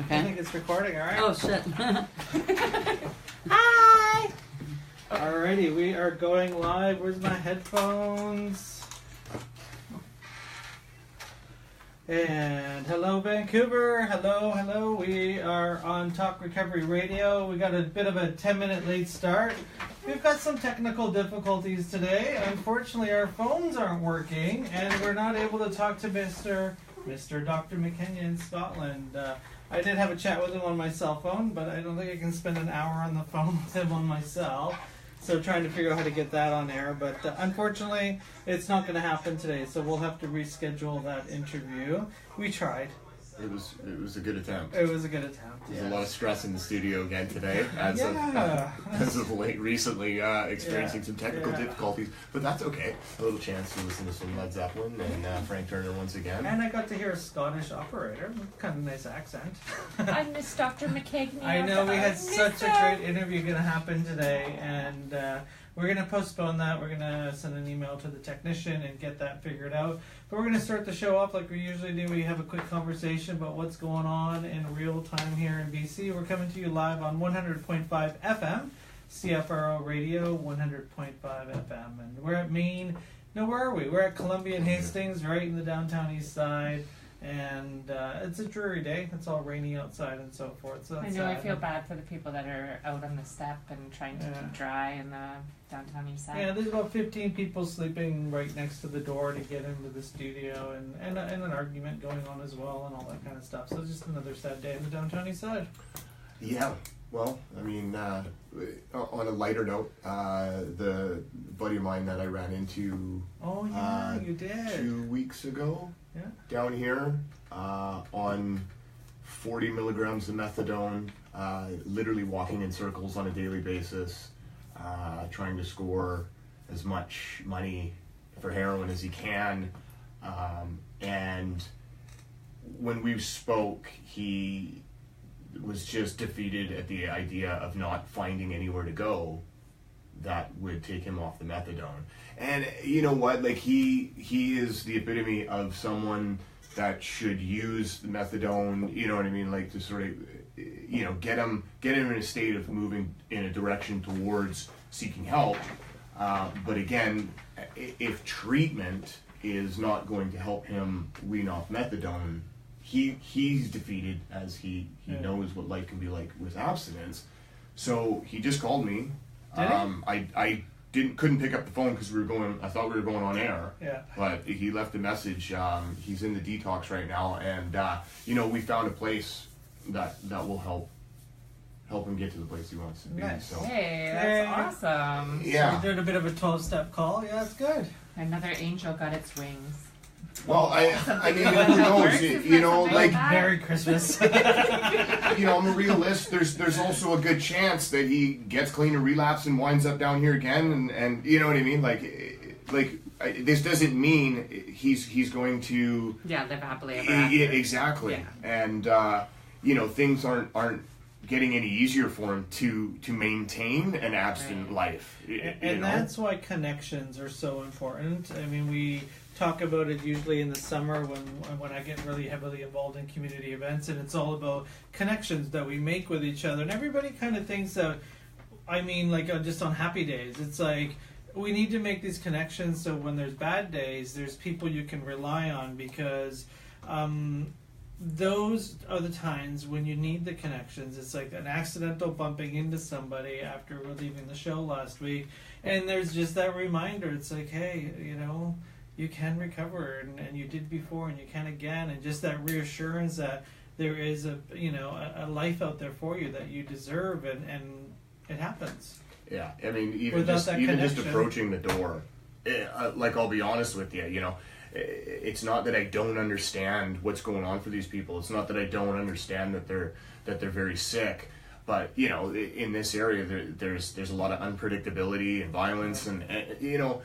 Okay. I think it's recording, alright? Oh, shit. Hi! Alrighty, we are going live. Where's my headphones? And hello, Vancouver. Hello. We are on Talk Recovery Radio. We got a bit of a 10-minute late start. We've got some technical difficulties today. Unfortunately, our phones aren't working, and we're not able to talk to Mr. Dr. McKenya in Scotland. I did have a chat with him on my cell phone, but I don't think I can spend an hour on the phone with him on my cell. So trying to figure out how to get that on air, but unfortunately, it's not going to happen today. So we'll have to reschedule that interview. We tried. It was a good attempt. It was a good attempt. There's a lot of stress in the studio again today, as of late, recently experiencing some technical difficulties. But that's okay. A little chance to listen to some Led Zeppelin and Frank Turner once again. And I got to hear a Scottish operator with kind of a nice accent. I miss Dr. McKegney. I know we had such a great interview going to happen today, and we're going to postpone that. We're going to send an email to the technician and get that figured out. But we're going to start the show off like we usually do. We have a quick conversation about what's going on in real time here in BC. We're coming to you live on 100.5 FM, CFRO Radio, 100.5 FM. And we're at Maine. No, where are we? We're at Columbia and Hastings, right in the downtown east side. And it's a dreary day. It's all rainy outside and so forth. So I know. I feel bad for the people that are out on the step and trying to keep dry in the downtown east side. Yeah, there's about 15 people sleeping right next to the door to get into the studio, and an argument going on as well, and all that kind of stuff. So it's just another sad day in the downtown east side. Yeah. Well, I mean, on a lighter note, the buddy of mine that I ran into You did 2 weeks ago down here on 40 milligrams of methadone, literally walking in circles on a daily basis, trying to score as much money for heroin as he can. And when we spoke, he was just defeated at the idea of not finding anywhere to go that would take him off the methadone. And you know what, like he is the epitome of someone that should use the methadone, you know what I mean, like to sort of, you know, get him in a state of moving in a direction towards seeking help. But again, if treatment is not going to help him wean off methadone, he's defeated, as he knows what life can be like with abstinence. So he just called me. Did he? I couldn't pick up the phone because I thought we were going on air. Yeah. But he left a message. He's in the detox right now, and you know, we found a place that will help him get to the place he wants to be. Nice. So. Hey, that's awesome. Yeah. So we're doing a bit of a 12-step call. Yeah, that's good. Another angel got its wings. Well, I mean, who knows? You know, like Merry Christmas. you know, I'm a realist. There's also a good chance that he gets clean and relapse and winds up down here again, and you know what I mean. Like this doesn't mean he's going to live happily ever after. Exactly. Yeah. And you know, things aren't getting any easier for him to maintain an abstinent life. And that's why connections are so important. I mean, we talk about it usually in the summer when I get really heavily involved in community events, and it's all about connections that we make with each other. And everybody kind of thinks that, I mean, like just on happy days, it's like we need to make these connections so when there's bad days, there's people you can rely on, because those are the times when you need the connections. It's like an accidental bumping into somebody after we're leaving the show last week, and there's just that reminder. It's like, hey, you know, you can recover, and you did before, and you can again, and just that reassurance that there is a life out there for you that you deserve, and it happens. Yeah, I mean, even just approaching the door, like, I'll be honest with you, you know, it's not that I don't understand what's going on for these people. It's not that I don't understand that they're very sick. But you know, in this area, there's a lot of unpredictability and violence, and you know,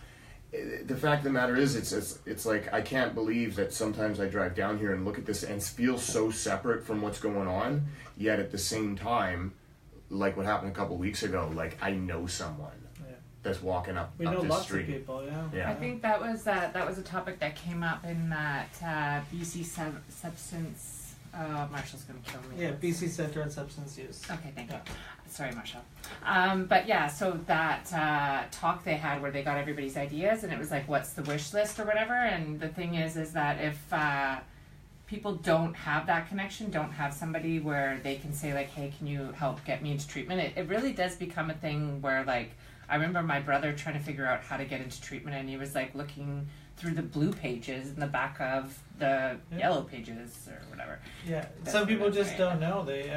the fact of the matter is, it's like I can't believe that sometimes I drive down here and look at this and feel so separate from what's going on. Yet at the same time, like what happened a couple weeks ago, like I know someone that's walking up We know this lots street. of people, I think that was a topic that came up in that BC substance Marshall's gonna kill me. Yeah, BC Center on Substance Use. Okay, thank Yeah. you. Sorry, Marshall. But yeah, so that talk they had where they got everybody's ideas, and it was like, what's the wish list or whatever. And the thing is that if people don't have that connection, don't have somebody where they can say like, hey, can you help get me into treatment? It really does become a thing where, like, I remember my brother trying to figure out how to get into treatment, and he was like looking through the blue pages in the back of the yellow pages or whatever. Yeah, That's some people what I'm just saying. don't know. They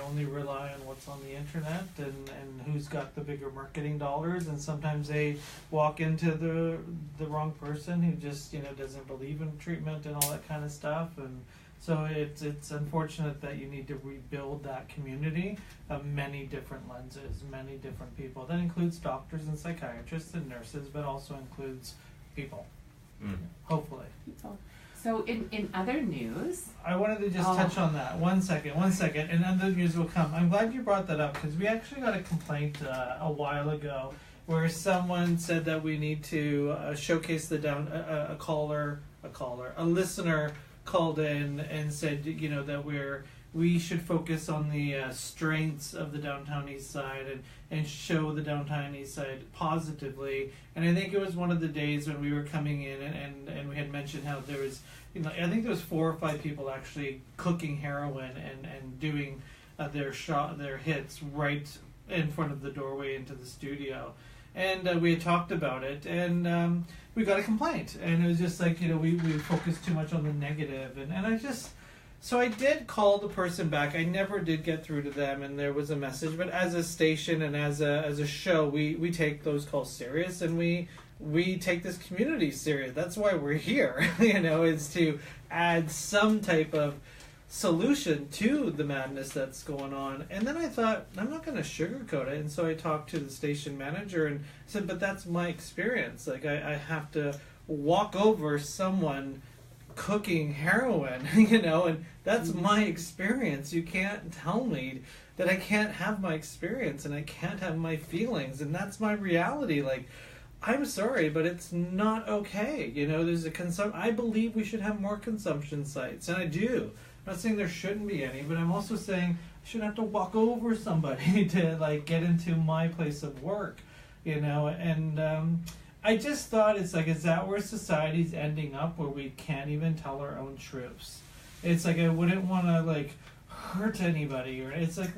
only rely on what's on the internet and who's got the bigger marketing dollars, and sometimes they walk into the wrong person who just, doesn't believe in treatment and all that kind of stuff. And so it's unfortunate that you need to rebuild that community of many different lenses, many different people. That includes doctors and psychiatrists and nurses, but also includes people. Hopefully. So in other news, I wanted to just touch on that. One second, and other news will come. I'm glad you brought that up because we actually got a complaint a while ago where someone said that we need to showcase the a listener called in and said, that we should focus on the strengths of the downtown east side and show the downtown east side positively. And I think it was one of the days when we were coming in and we had mentioned how there was, I think there was 4 or 5 people actually cooking heroin and doing their hits right in front of the doorway into the studio. And we had talked about it, and we got a complaint. And it was just like, we focused too much on the negative. So I did call the person back. I never did get through to them, and there was a message. But as a station and as a show, we take those calls serious, and we take this community serious. That's why we're here, is to add some type of solution to the madness that's going on. And then I thought, I'm not going to sugarcoat it. And so I talked to the station manager and said, but that's my experience. Like, I have to walk over someone cooking heroin, and that's my experience. You can't tell me that I can't have my experience and I can't have my feelings, and that's my reality. Like, I'm sorry, but it's not okay. There's I believe we should have more consumption sites, and I do. I'm not saying there shouldn't be any, but I'm also saying I shouldn't have to walk over somebody to get into my place of work, and I just thought is that where society's ending up, where we can't even tell our own truths? It's like I wouldn't want to hurt anybody, or it's like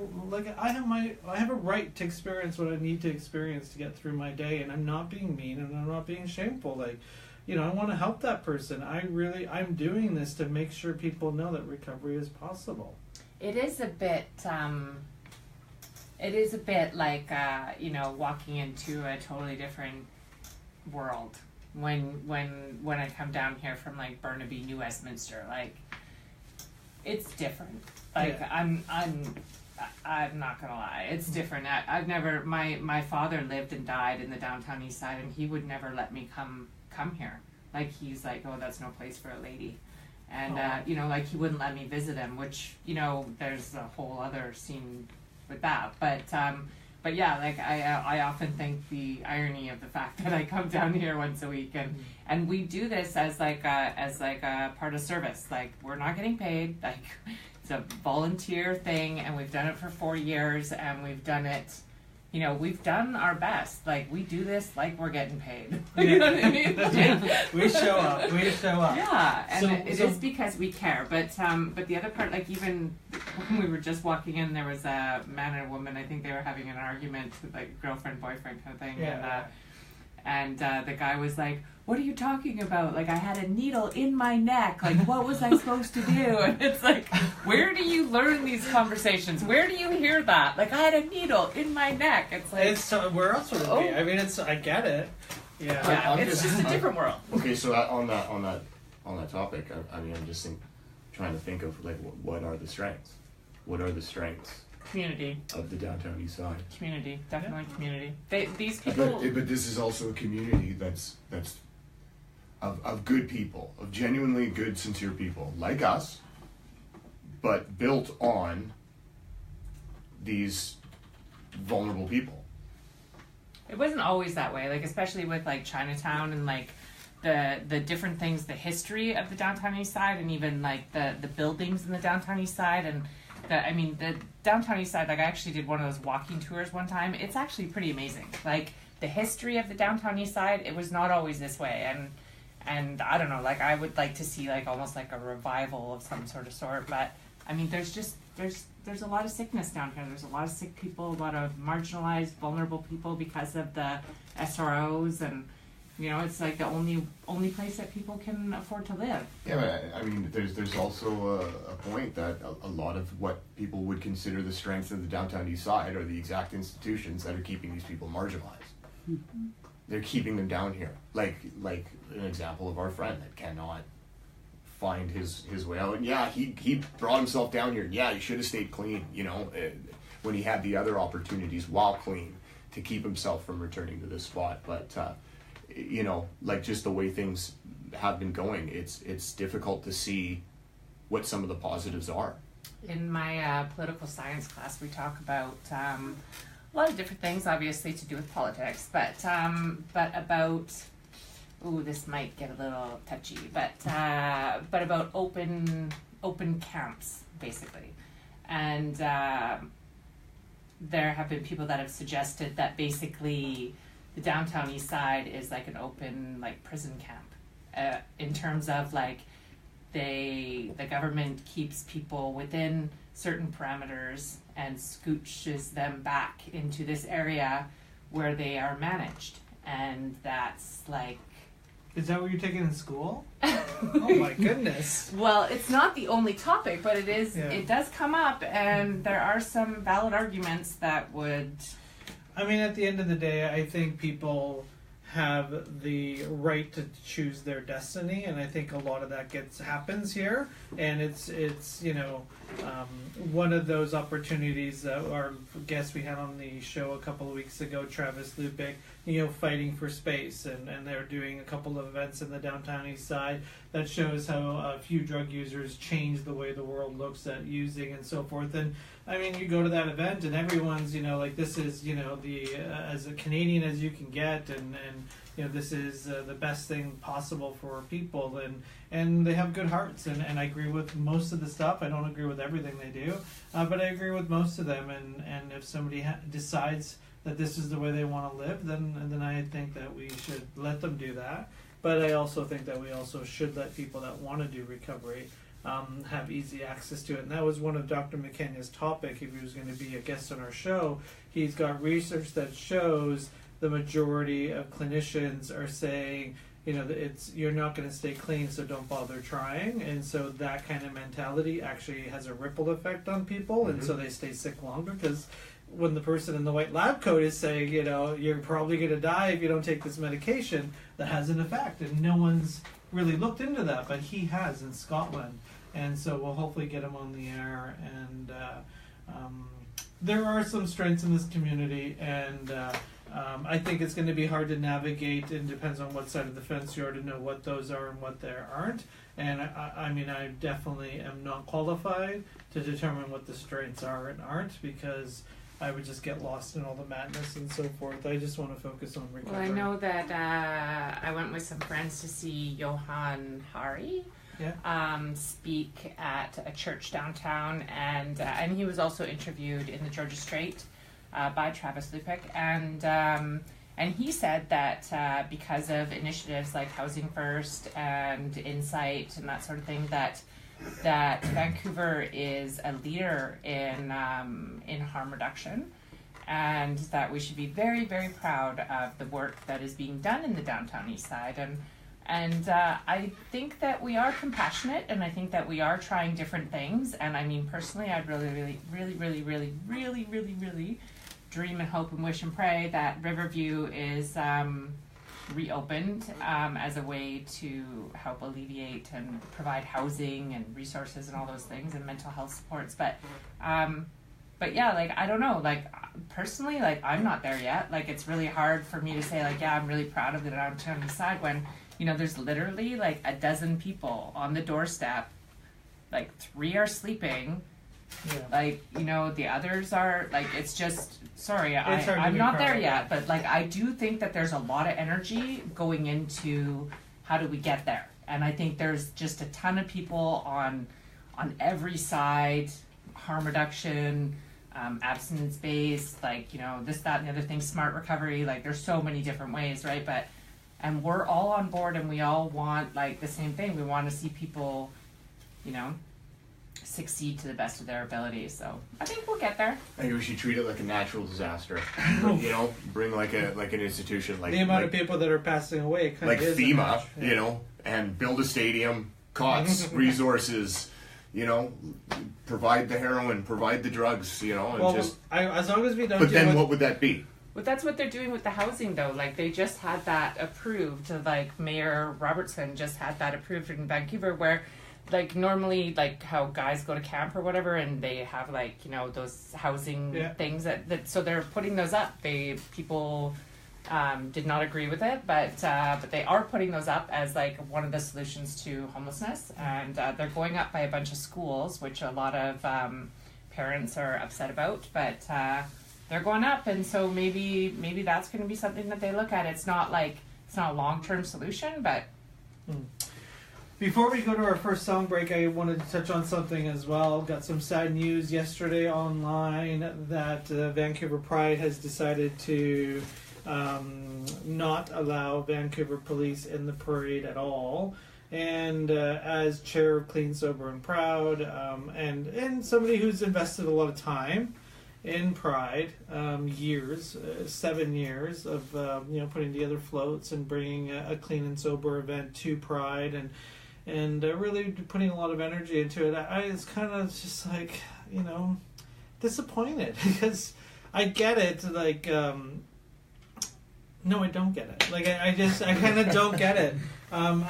I have a right to experience what I need to experience to get through my day, and I'm not being mean and I'm not being shameful. I want to help that person. I'm doing this to make sure people know that recovery is possible. it is a bit like walking into a totally different world when I come down here from Burnaby, New Westminster. It's different. I'm not gonna lie, it's different. I've never, my father lived and died in the downtown east side, and he would never let me come here. He's like, oh, that's no place for a lady. And he wouldn't let me visit him, which there's a whole other scene with that. But yeah, I often think the irony of the fact that I come down here once a week, and we do this as a part of service. We're not getting paid. It's a volunteer thing, and we've done it for 4 years, and we've done it. We've done our best. We do this like we're getting paid. You know what I mean? We show up. Yeah, and it is because we care. But the other part, even when we were just walking in, there was a man and a woman. I think they were having an argument, girlfriend, boyfriend kind of thing. Yeah. And the guy was like, what are you talking about? I had a needle in my neck. What was I supposed to do? And it's where do you learn these conversations? Where do you hear that? I had a needle in my neck. It's where else would it be? I mean, I get it. Yeah, it's just a different world. Okay, so on that topic, I'm just trying to think of what are the strengths? What are the strengths? Community. Of the downtown east side. Community, definitely community. These people. But this is also a community that's of good people, of genuinely good, sincere people like us, but built on these vulnerable people. It wasn't always that way. Especially with Chinatown and the different things, the history of the downtown east side, and even like the buildings in the downtown east side, and the downtown east side, like I actually did one of those walking tours one time. It's actually pretty amazing. Like the history of the downtown east side, it was not always this way, and I don't know, like I would like to see like almost like a revival of some sort. But I mean, there's a lot of sickness down here. There's a lot of sick people, a lot of marginalized, vulnerable people because of the SROs, and it's like the only place that people can afford to live. Yeah, but I mean, there's also a point that a lot of what people would consider the strength of the downtown east side are the exact institutions that are keeping these people marginalized. Mm-hmm. They're keeping them down here. Like an example of our friend that cannot find his way out. And yeah, he brought himself down here. Yeah, he should have stayed clean, when he had the other opportunities while clean to keep himself from returning to this spot. But like just the way things have been going, it's difficult to see what some of the positives are. In my political science class, we talk about a lot of different things, obviously to do with politics, but about, this might get a little touchy, but about open camps, basically. And there have been people that have suggested that basically the downtown east side is like an open like prison camp, in terms of like the government keeps people within certain parameters and scooches them back into this area where they are managed, and that's like. Is that what you're taking in school? Oh my goodness. Well, it's not the only topic, but it is. Yeah. It does come up, and there are some valid arguments that would. I mean, at the end of the day, I think people have the right to choose their destiny, and I think a lot of that happens here, and it's one of those opportunities that our guest we had on the show a couple of weeks ago, Travis Lupick, fighting for space, and they're doing a couple of events in the downtown east side that shows how a few drug users change the way the world looks at using and so forth. And I mean, you go to that event and everyone's, like this is, the as a Canadian as you can get, and this is the best thing possible for people, and they have good hearts, and I agree with most of the stuff. I don't agree with everything they do, but I agree with most of them, and if somebody decides that this is the way they want to live, then I think that we should let them do that. But I also think that we also should let people that want to do recovery have easy access to it. And that was one of Dr. McKenna's topic. If he was going to be a guest on our show, he's got research that shows the majority of clinicians are saying, you're not going to stay clean, so don't bother trying. And so that kind of mentality actually has a ripple effect on people, and so they stay sick longer, because when the person in the white lab coat is saying, you're probably going to die if you don't take this medication, that has an effect. And no one's really looked into that, but he has in Scotland. And so we'll hopefully get him on the air. And there are some strengths in this community, and I think it's going to be hard to navigate, and depends on what side of the fence you are to know what those are and what there aren't. And I definitely am not qualified to determine what the strengths are and aren't, because I would just get lost in all the madness and so forth. I just want to focus on recovery. Well, I know that I went with some friends to see Johann Hari speak at a church downtown, and he was also interviewed in the Georgia Straight by Travis Lupick, and he said that because of initiatives like Housing First and Insight and that sort of thing, that Vancouver is a leader in harm reduction, and that we should be very, very proud of the work that is being done in the downtown east side. And I think that we are compassionate, and I think that we are trying different things. And I mean, personally, I'd really dream and hope and wish and pray that Riverview is reopened as a way to help alleviate and provide housing and resources and all those things, and mental health supports. But yeah, like, I don't know, like, personally, like, I'm not there yet. Like, it's really hard for me to say, like, yeah, I'm really proud of the downtown east side, when, there's literally like a dozen people on the doorstep, like 3 are sleeping. Yeah. Like, the others are, like, it's just, sorry, I'm not there yet, but, like, I do think that there's a lot of energy going into how do we get there? And I think there's just a ton of people on every side, harm reduction, abstinence based, like, you know, this, that, and the other thing, smart recovery, like there's so many different ways, right? And we're all on board and we all want like the same thing. We want to see people, you know, succeed to the best of their ability. So I think we'll get there. I think we should treat it like a natural disaster. You know, bring like an institution like the amount of people that are passing away kind like of is FEMA, you know, and build a stadium, cots, resources, you know, provide the heroin, provide the drugs, you know, and as long as we don't. But then what would that be? But that's what they're doing with the housing, though. Like, they just had that approved. Like, Mayor Robertson just had that approved in Vancouver, where, like, normally, like, how guys go to camp or whatever, and they have, like, you know, those housing things that so they're putting those up. People did not agree with it, but they are putting those up as, like, one of the solutions to homelessness. And they're going up by a bunch of schools, which a lot of parents are upset about, but they're going up, and so maybe that's going to be something that they look at. It's not a long-term solution, but before we go to our first song break, I wanted to touch on something as well. Got some sad news yesterday online that Vancouver Pride has decided to not allow Vancouver Police in the parade at all. And as chair of Clean, Sober, and Proud, and somebody who's invested a lot of time in Pride, 7 years of putting together floats and bringing a clean and sober event to Pride, and really putting a lot of energy into it. I was kind of just like, you know, disappointed because I get it. Like, no, I don't get it. Like, I kind of don't get it. I'm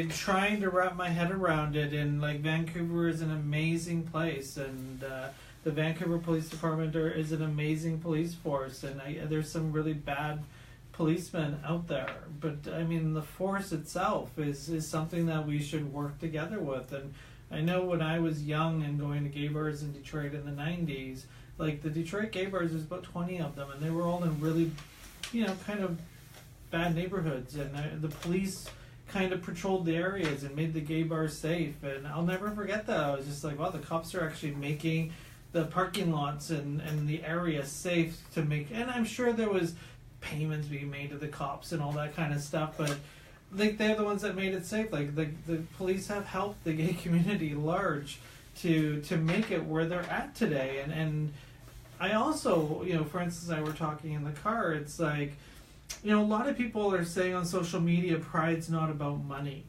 trying to wrap my head around it, and like, Vancouver is an amazing place, and the Vancouver Police Department is an amazing police force, and there's some really bad policemen out there. But I mean, the force itself is something that we should work together with. And I know when I was young and going to gay bars in Detroit in the 90s, like the Detroit gay bars, there's about 20 of them, and they were all in really, you know, kind of bad neighborhoods, and the police kind of patrolled the areas and made the gay bars safe. And I'll never forget that. I was just like, wow, the cops are actually making the parking lots and the area safe to make, and I'm sure there was payments being made to the cops and all that kind of stuff, but like, they're the ones that made it safe. Like, the police have helped the gay community large to make it where they're at today. And I also, you know, for instance, I were talking in the car, it's like, you know, a lot of people are saying on social media, Pride's not about money.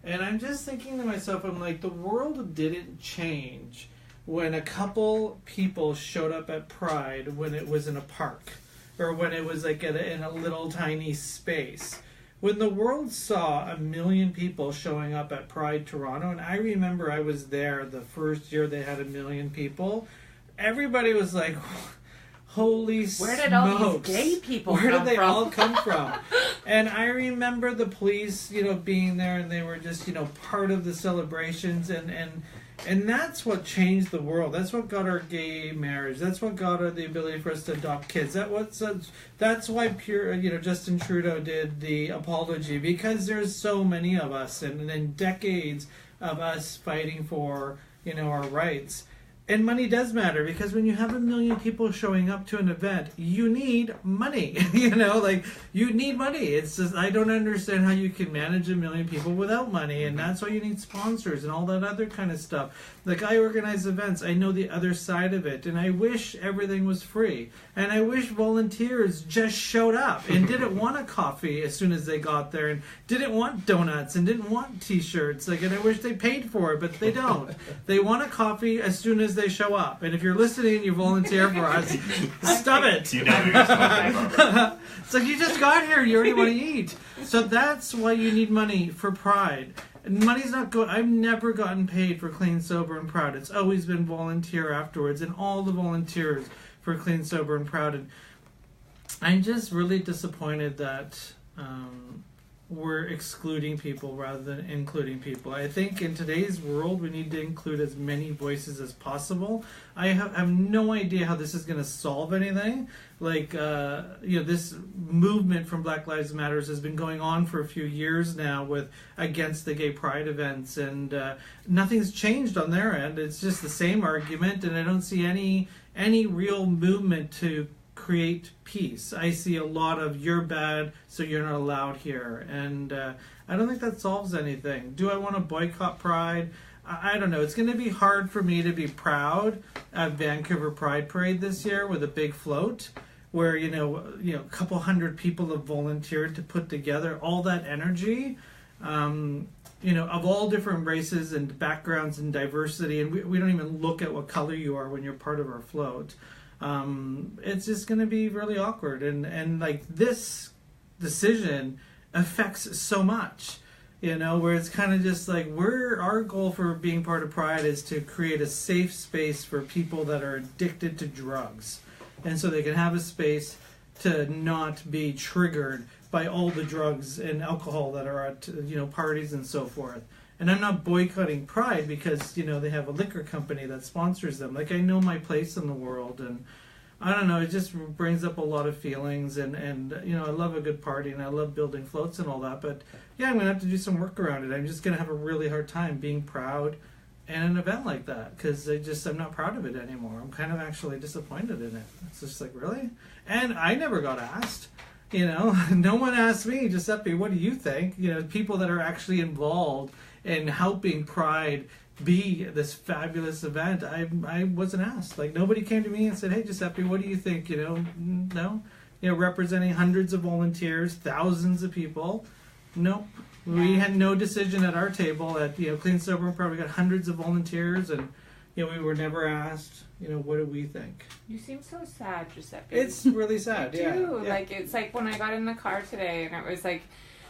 And I'm just thinking to myself, I'm like, the world didn't change when a couple people showed up at Pride when it was in a park, or when it was like in a little tiny space. When the world saw 1 million people showing up at Pride Toronto, and I remember I was there the first year they had 1 million people, everybody was like, holy smokes. Where did all these gay people come from? Where did they all come from? And I remember the police, you know, being there, and they were just, you know, part of the celebrations, and that's what changed the world. That's what got our gay marriage. That's what got the ability for us to adopt kids. That's why Justin Trudeau did the apology, because there's so many of us, and decades of us fighting for, you know, our rights. And money does matter, because when you have 1 million people showing up to an event, you need money. You know, like, you need money. It's just, I don't understand how you can manage 1 million people without money, and that's why you need sponsors and all that other kind of stuff. Like, I organize events. I know the other side of it, and I wish everything was free. And I wish volunteers just showed up and didn't want a coffee as soon as they got there, and didn't want donuts and didn't want t-shirts. Like, and I wish they paid for it, but they don't. They want a coffee as soon as they show up. And if you're listening and you volunteer for us, stop it. You know, it's like, you just got here, you already want to eat. So that's why you need money for Pride. And money's not good. I've never gotten paid for Clean, Sober, and Proud. It's always been volunteer afterwards, and all the volunteers for Clean, Sober, and Proud. And I'm just really disappointed that we're excluding people rather than including people. I think in today's world, we need to include as many voices as possible. I have no idea how this is going to solve anything. Like, this movement from Black Lives Matters has been going on for a few years now with against the gay pride events, and nothing's changed on their end. It's just the same argument, and I don't see any real movement to create peace. I see a lot of you're bad, so you're not allowed here, and I don't think that solves anything. Do I want to boycott Pride? I don't know. It's going to be hard for me to be proud at Vancouver Pride Parade this year with a big float, where a couple hundred people have volunteered to put together all that energy, of all different races and backgrounds and diversity, and we don't even look at what color you are when you're part of our float. It's just going to be really awkward, and like this decision affects so much, where it's kind of just like our goal for being part of Pride is to create a safe space for people that are addicted to drugs, and so they can have a space to not be triggered by all the drugs and alcohol that are at parties and so forth. And I'm not boycotting Pride because, they have a liquor company that sponsors them. Like, I know my place in the world, and I don't know, it just brings up a lot of feelings, and I love a good party, and I love building floats and all that, but yeah, I'm going to have to do some work around it. I'm just going to have a really hard time being proud in an event like that, because I'm not proud of it anymore. I'm kind of actually disappointed in it. It's just like, really? And I never got asked. No one asked me, Giuseppe, what do you think? People that are actually involved in helping Pride be this fabulous event. I wasn't asked. Like, nobody came to me and said, hey, Giuseppe, what do you think? No. Representing hundreds of volunteers, thousands of people. Nope. We had no decision at our table at, Clean, Sober, and Proud. We got hundreds of volunteers, and, we were never asked, what do we think? You seem so sad, Giuseppe. It's really sad, I do. Yeah. Like, it's like when I got in the car today, and it was like,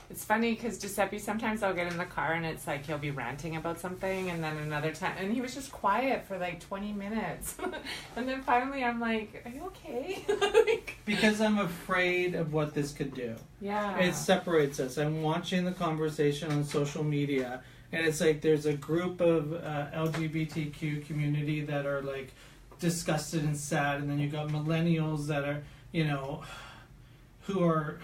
it's funny because Giuseppe, sometimes I'll get in the car and it's like he'll be ranting about something, and then another time, and he was just quiet for like 20 minutes. And then finally I'm like, are you okay? Because I'm afraid of what this could do. Yeah. It separates us. I'm watching the conversation on social media, and it's like there's a group of LGBTQ community that are like disgusted and sad, and then you got millennials that are, who are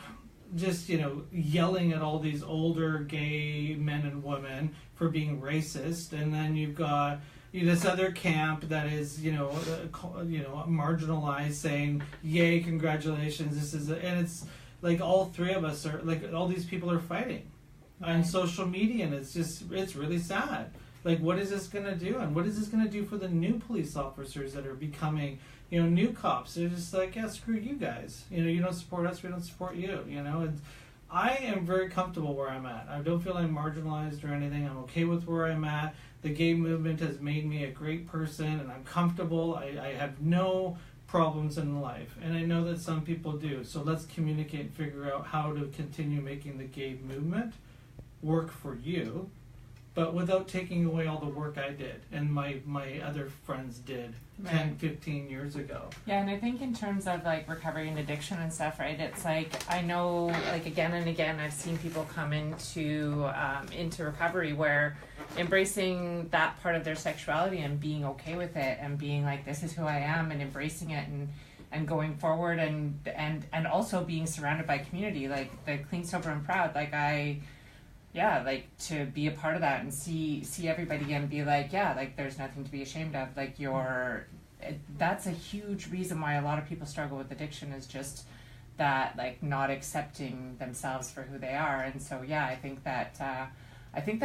just, yelling at all these older gay men and women for being racist, and then you've got this other camp that is, marginalized, saying, "Yay, congratulations!" And it's like all three of us are like all these people are fighting on social media, and it's really sad. Like, what is this going to do, and what is this going to do for the new police officers that are becoming, new cops? They're just like, yeah, screw you guys. You don't support us, we don't support you. And I am very comfortable where I'm at. I don't feel I'm marginalized or anything. I'm okay with where I'm at. The gay movement has made me a great person, and I'm comfortable. I have no problems in life, and I know that some people do. So let's communicate and figure out how to continue making the gay movement work for you, but without taking away all the work I did and my other friends did 10, 15 years ago. Yeah, and I think in terms of like recovery and addiction and stuff, right, it's like, I know like again and again I've seen people come into recovery where embracing that part of their sexuality and being okay with it and being like, this is who I am, and embracing it and going forward and also being surrounded by community, like the Clean, Sober, and Proud. Like like to be a part of that and see everybody and be like, yeah, like there's nothing to be ashamed of. Like that's a huge reason why a lot of people struggle with addiction, is just that, like, not accepting themselves for who they are. And so, yeah, I think that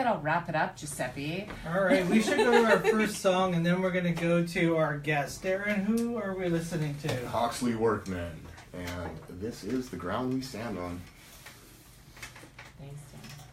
I'll wrap it up, Giuseppe. All right, we should go to our first song, and then we're going to go to our guest. Darren, who are we listening to? Hawksley Workmen, and this is The Ground We Stand On. Thanks, Dan.